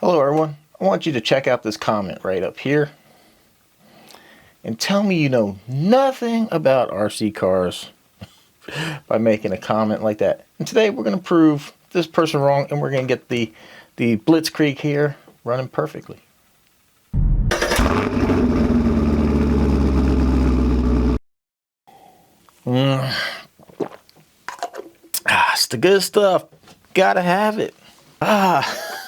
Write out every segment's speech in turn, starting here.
Hello everyone, I want you to check out this comment right up here and tell me you know nothing about RC cars by making a comment like that. And today we're going to prove this person wrong and we're going to get the Blitzkrieg here running perfectly. It's the good stuff. Gotta have it.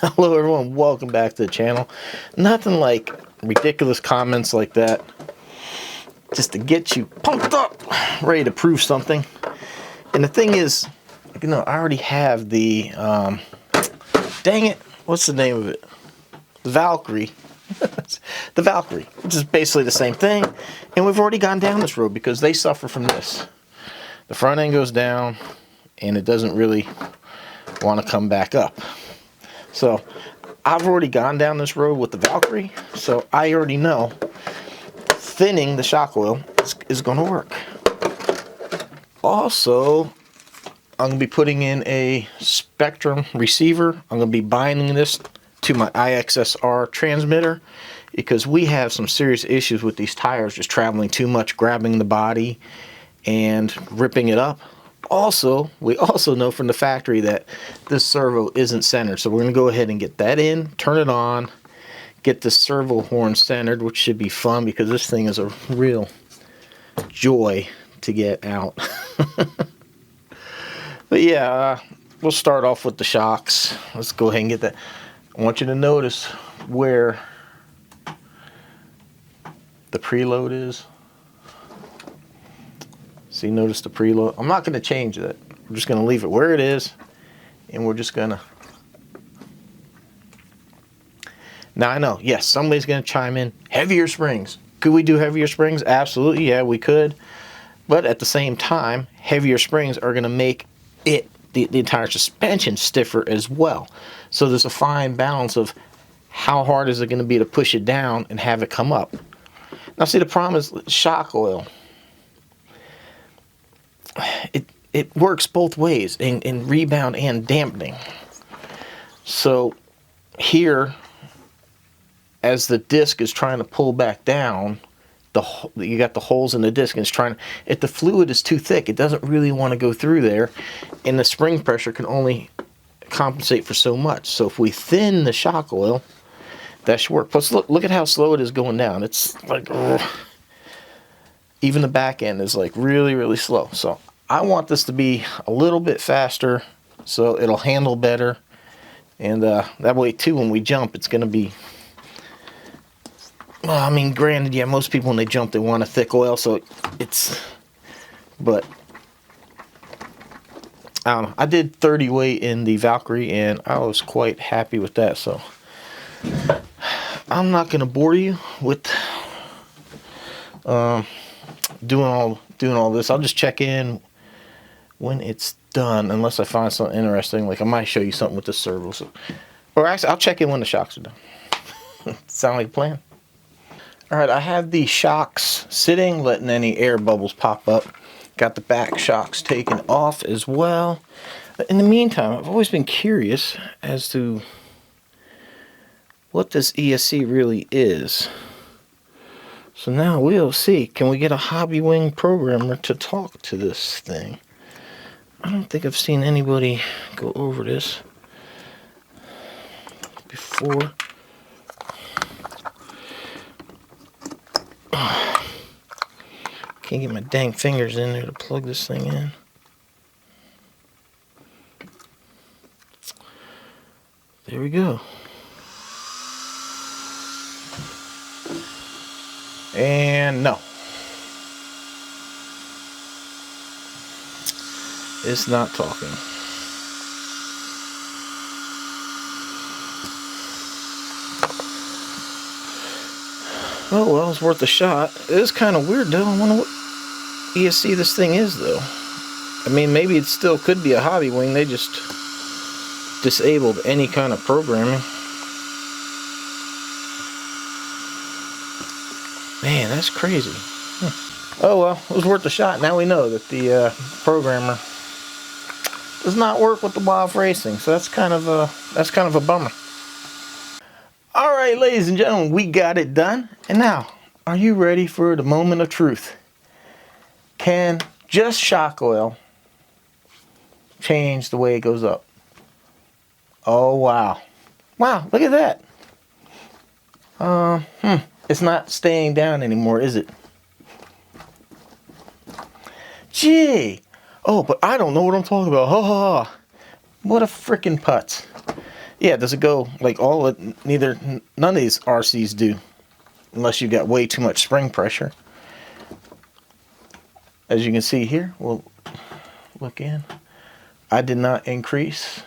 Hello everyone, welcome back to the channel. Nothing like ridiculous comments like that just to get you pumped up, ready to prove something. And the thing is, you know, I already have the dang it, what's the name of it? The Valkyrie. The Valkyrie, which is basically the same thing, and we've already gone down this road because they suffer from this. The front end goes down and it doesn't really want to come back up. So I've already gone down this road with the Valkyrie, so I already know thinning the shock oil is going to work. Also, I'm going to be putting in a Spectrum receiver. I'm going to be binding this to my IXSR transmitter because we have some serious issues with these tires just traveling too much, grabbing the body and ripping it up. Also, we also know from the factory that this servo isn't centered, so we're going to go ahead and get that in, turn it on, get the servo horn centered, which should be fun because this thing is a real joy to get out. But yeah, we'll start off with the shocks. Let's go ahead and get that. I want you to notice where the preload is. See, notice the preload. I'm not going to change that. We're just going to leave it where it is, and we're just going to... Now, I know, yes, somebody's going to chime in. Heavier springs. Could we do heavier springs? Absolutely, yeah, we could. But at the same time, heavier springs are going to make it, the entire suspension, stiffer as well. So there's a fine balance of how hard is it going to be to push it down and have it come up. Now, see, the problem is shock oil. It works both ways in rebound and dampening. So here, as the disc is trying to pull back down, you got the holes in the disc and it's trying. If the fluid is too thick, it doesn't really want to go through there, and the spring pressure can only compensate for so much. So if we thin the shock oil, that should work. Plus, look at how slow it is going down. It's like even the back end is like really slow. So I want this to be a little bit faster so it'll handle better, and that way too when we jump it's gonna be, well, I mean, granted, yeah, most people when they jump they want a thick oil, so it's, but I don't know. I did 30 weight in the Valkyrie and I was quite happy with that, so I'm not gonna bore you with doing all this. I'll just check in when it's done, unless I find something interesting. Like I might show you something with the servo. So, or actually, I'll check in when the shocks are done. Sound like a plan? All right, I have the shocks sitting, letting any air bubbles pop up. Got the back shocks taken off as well. But in the meantime, I've always been curious as to what this ESC really is. So now we'll see. Can we get a hobby wing programmer to talk to this thing? I don't think I've seen anybody go over this before. Can't get my dang fingers in there to plug this thing in. There we go. And no. It's not talking. Oh well, it's worth a shot. It is kind of weird though. I wonder what ESC this thing is though. I mean, maybe it still could be a hobby wing. They just disabled any kind of programming. Man, that's crazy. Oh well, it was worth a shot. Now we know that the programmer does not work with the Wild Racing, so that's kind of a bummer. All right, ladies and gentlemen, we got it done. And now, are you ready for the moment of truth? Can just shock oil change the way it goes up? Oh, wow. Wow, look at that. It's not staying down anymore, is it? Gee. Oh, but I don't know what I'm talking about. Ha ha ha. What a freaking putz. Yeah, does it go like all it? None of these RCs do, unless you got way too much spring pressure. As you can see here, we'll look in. I did not increase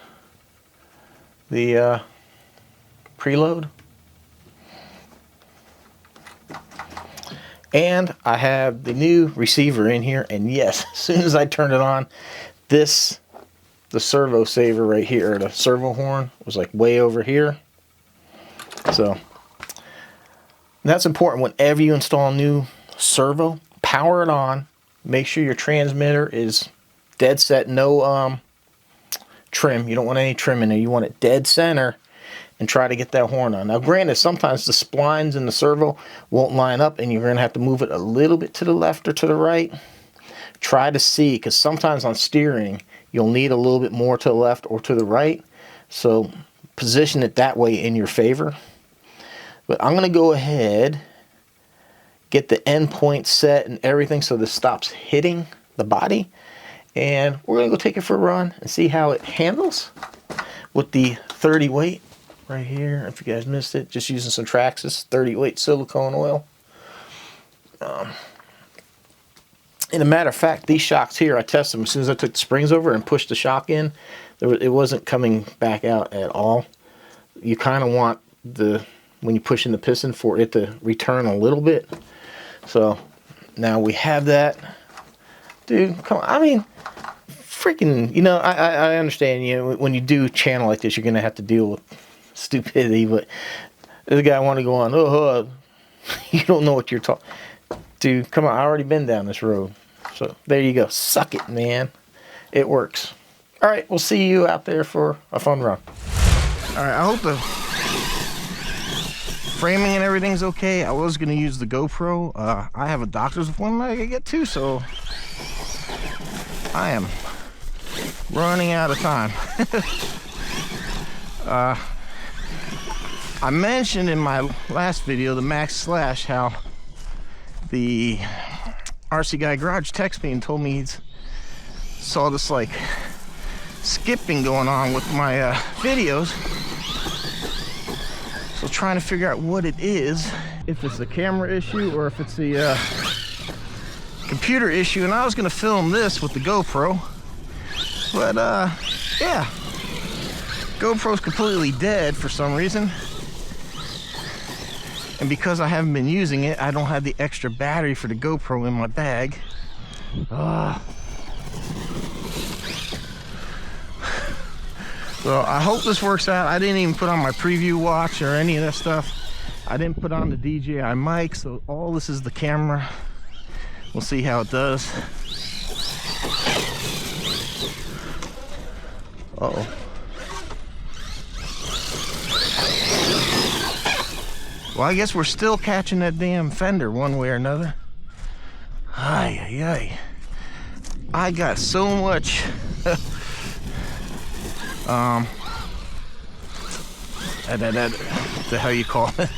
the preload. And I have the new receiver in here, and yes, as soon as I turn it on, the servo saver right here, the servo horn, was like way over here. So that's important. Whenever you install a new servo, power it on. Make sure your transmitter is dead set, no trim. You don't want any trim in there. You want it dead center, and try to get that horn on. Now granted, sometimes the splines in the servo won't line up, and you're going to have to move it a little bit to the left or to the right. Try to see, because sometimes on steering, you'll need a little bit more to the left or to the right. So position it that way in your favor. But I'm going to go ahead, get the end point set and everything so this stops hitting the body. And we're going to go take it for a run and see how it handles with the 30 weight right here. If you guys missed it, just using some Traxxas 30 weight silicone oil. And a matter of fact, these shocks here, I tested them as soon as I took the springs over and pushed the shock in. It wasn't coming back out at all. You kind of want when you push in the piston for it to return a little bit. So now we have that. Dude, come on. I mean, freaking, you know, I understand, you know, when you do a channel like this, you're going to have to deal with stupidity, but this guy want to go on, you don't know what you're talking. Dude, come on, I already been down this road. So there you go. Suck it, man. It works. All right, we'll see you out there for a fun run. All right, I hope the framing and everything's okay. I was going to use the GoPro. I have a doctor's appointment I got to get to, so I am running out of time. I mentioned in my last video, the Max Slash, how the RC Guy Garage texted me and told me he saw this like skipping going on with my videos. So trying to figure out what it is, if it's a camera issue or if it's the computer issue. And I was gonna film this with the GoPro, but yeah, GoPro's completely dead for some reason. And because I haven't been using it, I don't have the extra battery for the GoPro in my bag. So I hope this works out. I didn't even put on my preview watch or any of that stuff. I didn't put on the DJI mic, so all this is the camera. We'll see how it does. Uh-oh. Well, I guess we're still catching that damn fender one way or another. Ay, ay, ay. I got so much the hell you call it?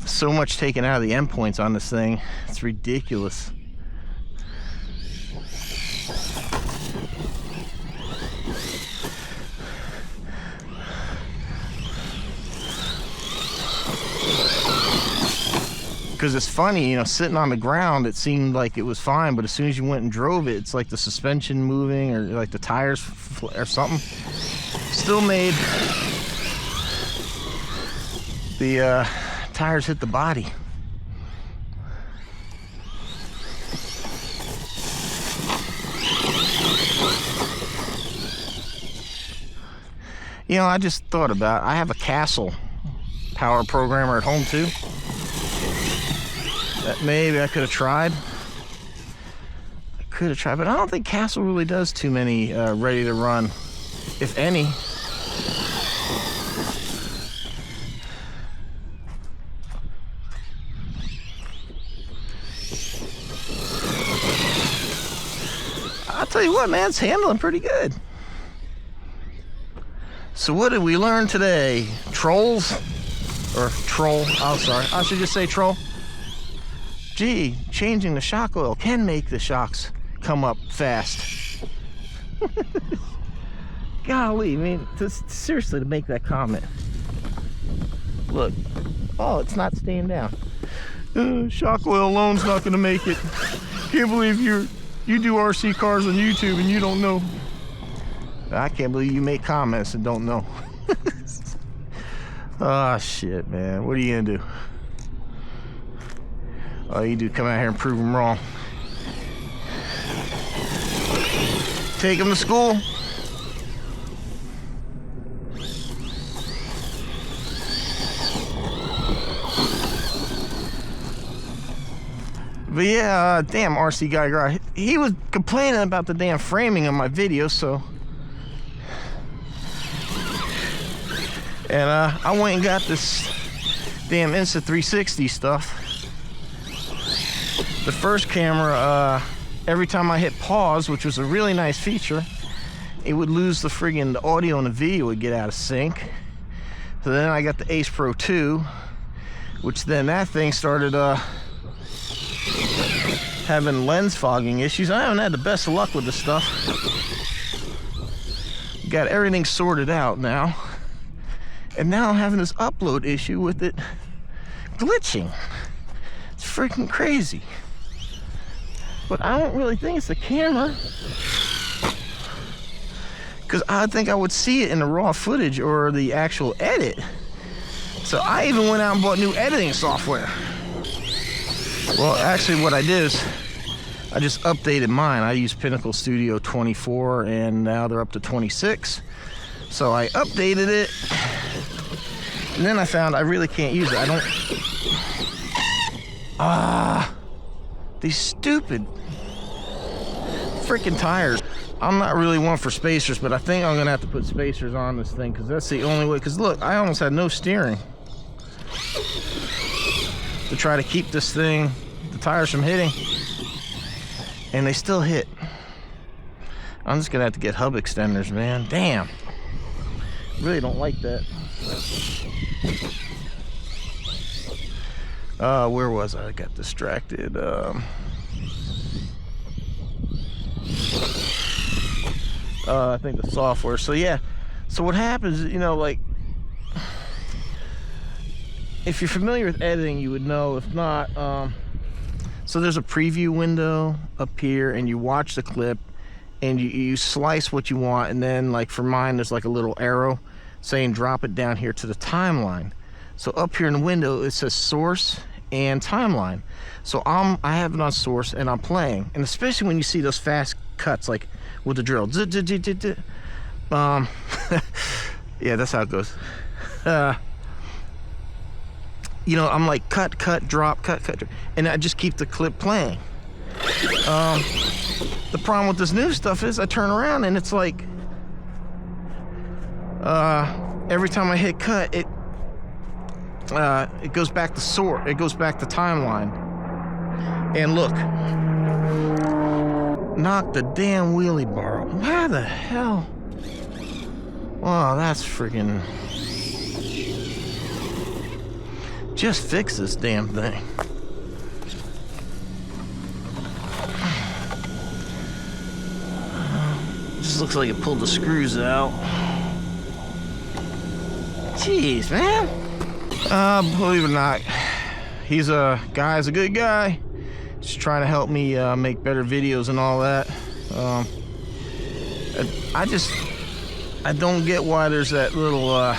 So much taken out of the endpoints on this thing. It's ridiculous. Because it's funny, you know, sitting on the ground, it seemed like it was fine, but as soon as you went and drove it, it's like the suspension moving or like the tires or something. Still made the tires hit the body. You know, I just thought about it. I have a Castle power programmer at home too. That maybe I could have tried. But I don't think Castle really does too many ready to run, if any. what, man, it's handling pretty good. So what did we learn today? Trolls? Or troll, oh sorry, I should just say troll. Gee, changing the shock oil can make the shocks come up fast. Golly, I mean, seriously, to make that comment. Look, oh, it's not staying down. Shock oil alone's not gonna make it. Can't believe you do RC cars on YouTube and you don't know. I can't believe you make comments and don't know. Oh shit, man, what are you gonna do? All you do, come out here and prove them wrong. Take them to school. But yeah, damn RC guy, he was complaining about the damn framing of my video, so. And I went and got this damn Insta360 stuff. The first camera, every time I hit pause, which was a really nice feature, it would lose the friggin' audio and the video would get out of sync. So then I got the Ace Pro 2, which then that thing started having lens fogging issues. I haven't had the best of luck with this stuff. Got everything sorted out now. And now I'm having this upload issue with it glitching. It's freaking crazy. But I don't really think it's the camera, because I think I would see it in the raw footage or the actual edit. So I even went out and bought new editing software. Well, actually what I did is I just updated mine. I use Pinnacle Studio 24 and now they're up to 26. So I updated it. And then I found I really can't use it. I don't... these stupid freaking tires. I'm not really one for spacers, but I think I'm gonna have to put spacers on this thing, because that's the only way. Because look, I almost had no steering to try to keep this thing, the tires from hitting, and they still hit. I'm just gonna have to get hub extenders, man. Damn, really don't like that. Where was I? I got distracted. I think the software. So yeah, so what happens, you know, like, if you're familiar with editing, you would know. If not, so there's a preview window up here, and you watch the clip, and you slice what you want, and then, like for mine, there's like a little arrow saying drop it down here to the timeline. So up here in the window, it says source and timeline. So I have it on source and I'm playing, and especially when you see those fast cuts, like with the drill, yeah, that's how it goes. You know, I'm like cut, drop, cut, and I just keep the clip playing. The problem with this new stuff is I turn around and it's like, every time I hit cut, it goes back to sort. It goes back to timeline. And look, knock the damn wheelie bar off. How the hell? Wow, that's freaking. Just fix this damn thing. Just looks like it pulled the screws out. Jeez, man. Believe it or not, he's a good guy. Just trying to help me make better videos and all that. I don't get why there's that little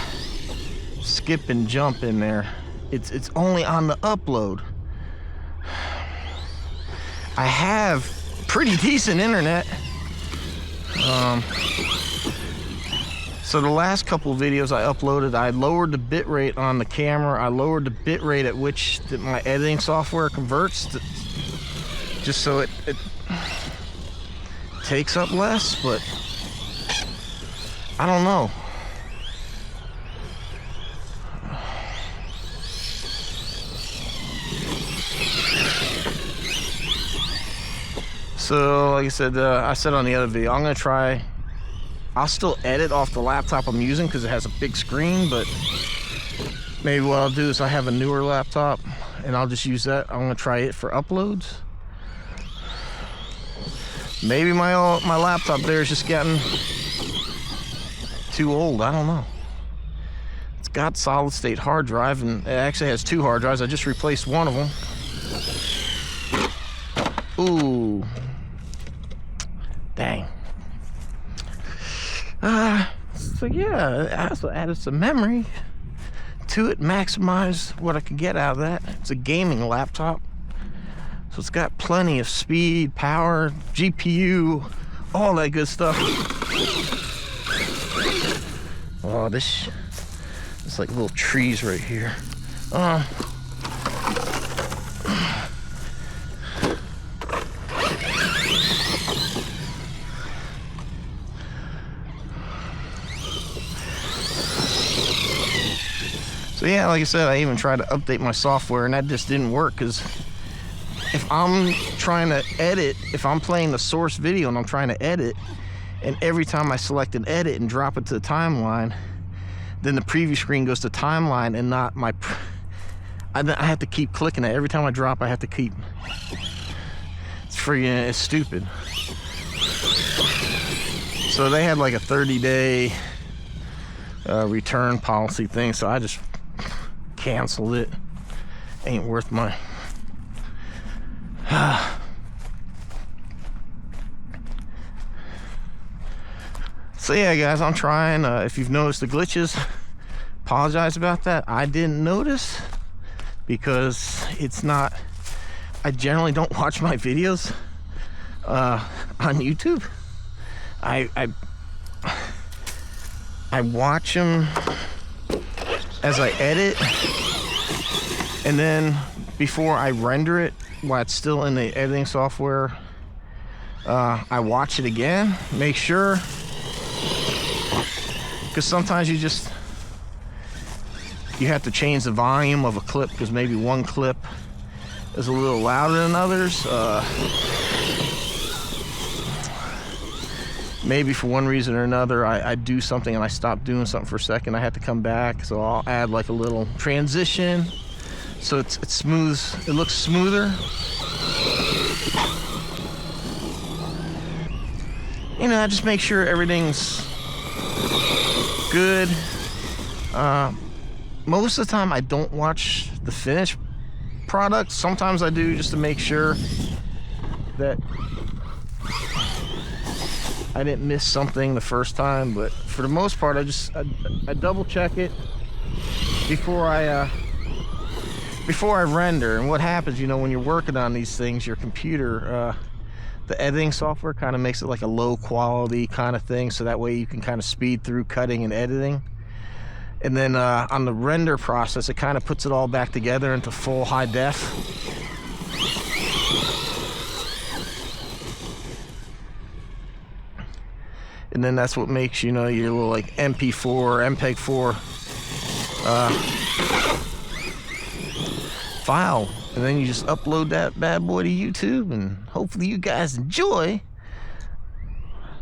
skip and jump in there. It's only on the upload. I have pretty decent internet. So the last couple of videos I uploaded, I lowered the bit rate on the camera. I lowered the bit rate at which my editing software converts, just so it takes up less, but I don't know. So like I said on the other video, I'm gonna try, I'll still edit off the laptop I'm using because it has a big screen, but maybe what I'll do is I have a newer laptop and I'll just use that. I'm gonna try it for uploads. Maybe my laptop there is just getting too old, I don't know. It's got solid state hard drive, and it actually has 2 hard drives. I just replaced one of them. Ooh. Dang. So yeah, I also added some memory to it, maximize what I could get out of that. It's a gaming laptop, so it's got plenty of speed, power, GPU, all that good stuff. Oh, this it's like little trees right here. So yeah, like I said, I even tried to update my software and that just didn't work, because if I'm trying to edit, if I'm playing the source video and I'm trying to edit, and every time I select an edit and drop it to the timeline, then the preview screen goes to timeline and not my, I have to keep clicking it. Every time I drop, I have to keep, it's freaking, it's stupid. So they had like a 30-day return policy thing, so I just canceled it. Ain't worth my so yeah guys, I'm trying. If you've noticed the glitches, apologize about that. I didn't notice because it's not, I generally don't watch my videos on YouTube. I watch them as I edit, and then before I render it, while it's still in the editing software, I watch it again, make sure, because sometimes you have to change the volume of a clip, because maybe one clip is a little louder than others. Maybe for one reason or another, I do something and I stop doing something for a second. I have to come back, so I'll add like a little transition, so it's smooth. It looks smoother. You know, I just make sure everything's good. Most of the time, I don't watch the finished product. Sometimes I do, just to make sure that I didn't miss something the first time, but for the most part, I double check it before I render. And what happens, you know, when you're working on these things, your computer, the editing software kind of makes it like a low quality kind of thing, so that way you can kind of speed through cutting and editing. And then on the render process, it kind of puts it all back together into full high def. And then that's what makes, you know, your little like MP4 or MPEG-4 file. And then you just upload that bad boy to YouTube, and hopefully you guys enjoy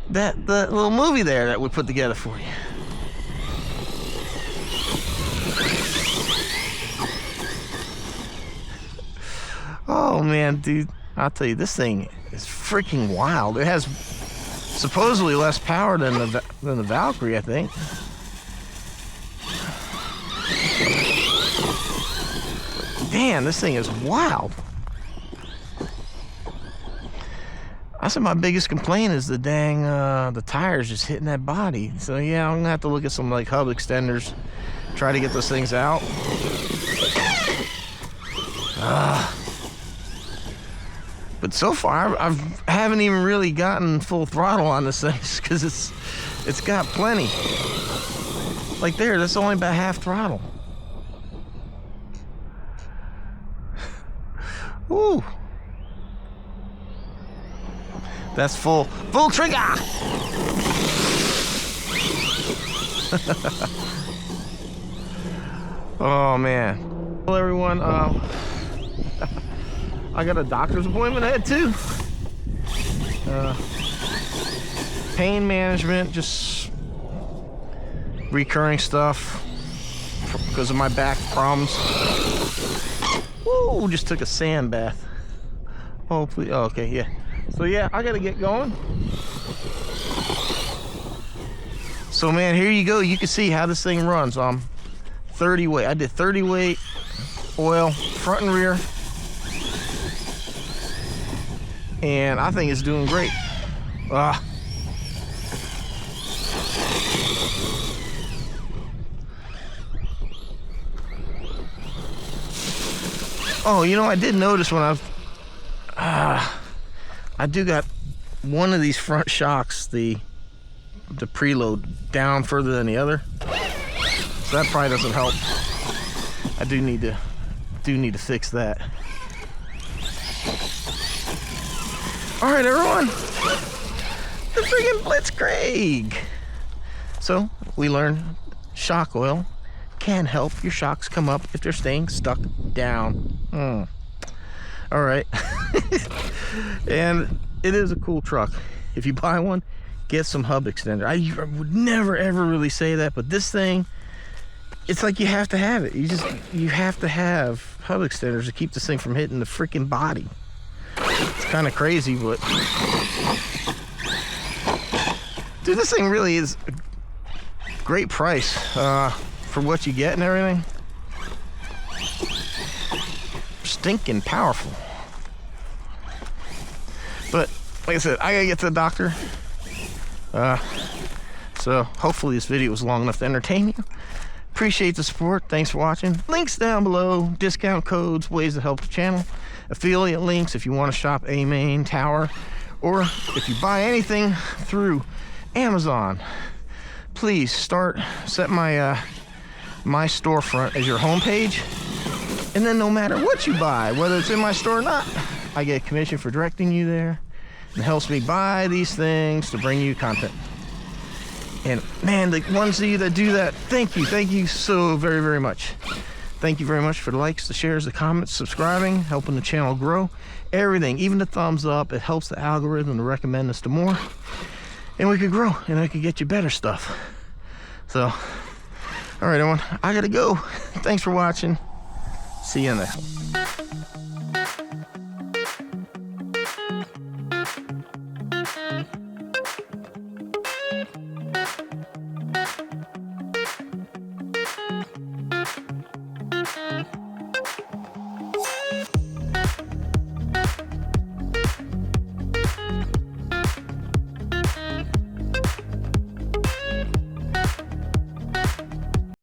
the little movie there that we put together for you. Oh man, dude, I'll tell you, this thing is freaking wild. It has supposedly less power than the Valkyrie, I think. Damn, this thing is wild. I said my biggest complaint is the dang the tires just hitting that body. So yeah, I'm gonna have to look at some like hub extenders, try to get those things out. But so far, I haven't even really gotten full throttle on this thing, because it's got plenty. Like there, that's only about half throttle. Woo! That's full trigger. Oh man! Well, everyone, I got a doctor's appointment ahead too. Pain management, just recurring stuff because of my back problems. Woo, just took a sand bath. Hopefully, oh, okay, yeah. So yeah, I gotta get going. So man, here you go. You can see how this thing runs. 30 weight. I did 30 weight oil, front and rear. And I think it's doing great. Oh, you know, I did notice when I do got one of these front shocks, the preload down further than the other, so that probably doesn't help. I do need to fix that. All right, everyone, the friggin' Blitzkrieg. So we learned shock oil can help your shocks come up if they're staying stuck down. All right. And it is a cool truck. If you buy one, get some hub extender. I would never ever really say that, but this thing, it's like you have to have it. You have to have hub extenders to keep this thing from hitting the freaking body. It's kind of crazy, but dude, this thing really is a great price for what you get and everything. Stinking powerful. But like I said, I gotta get to the doctor. So hopefully this video was long enough to entertain you. Appreciate the support. Thanks for watching. Links down below, discount codes, ways to help the channel, affiliate links if you want to shop AMAIN Tower, or if you buy anything through Amazon, please set my my storefront as your homepage, and then no matter what you buy, whether it's in my store or not, I get a commission for directing you there. It helps me buy these things to bring you content. And man, the ones of you that do that, thank you so very, very much. Thank you very much for the likes, the shares, the comments, subscribing, helping the channel grow, everything, even the thumbs up. It helps the algorithm to recommend us to more, and we could grow, and I could get you better stuff. So, all right, everyone, I gotta go. Thanks for watching. See you in the next one.